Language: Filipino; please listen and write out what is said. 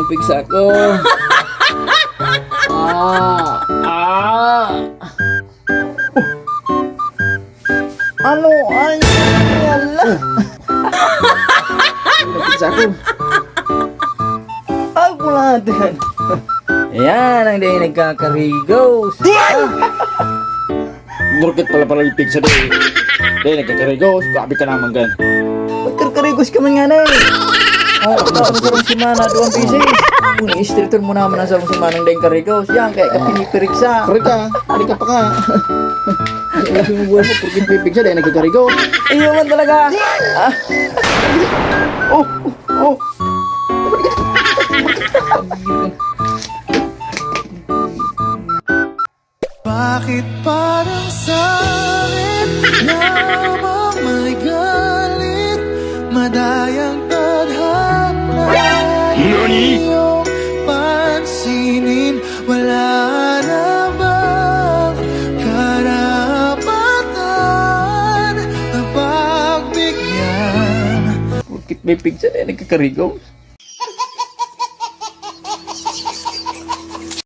yung pigsa ko. Ano? Ay, wala. Yung pigsa ko. Ako natin. Ayan, ang day nagkakarigos. Burkit pala yung pigsa doon. Dahil nagkakarigos, kabi ka naman gan. Magkarkarigos ka man nga na eh. Ako na ako sarong simana, 2 pieces. Kung i-streeton mo naman ang sarong simana ng karigos. Yan, kaya ka pinipiriksa. Kari ka pa ka. Laki mo buhay mo, burkit may pigsa dahil nagkakarigos. Iyo man talaga. Oh. Bakit parang sa'kin lamang may galit, madayang tadhana iyong pansinin, wala na bang karapatan na pagbigyan? Bakit may pigsa dahil nagkakarigos?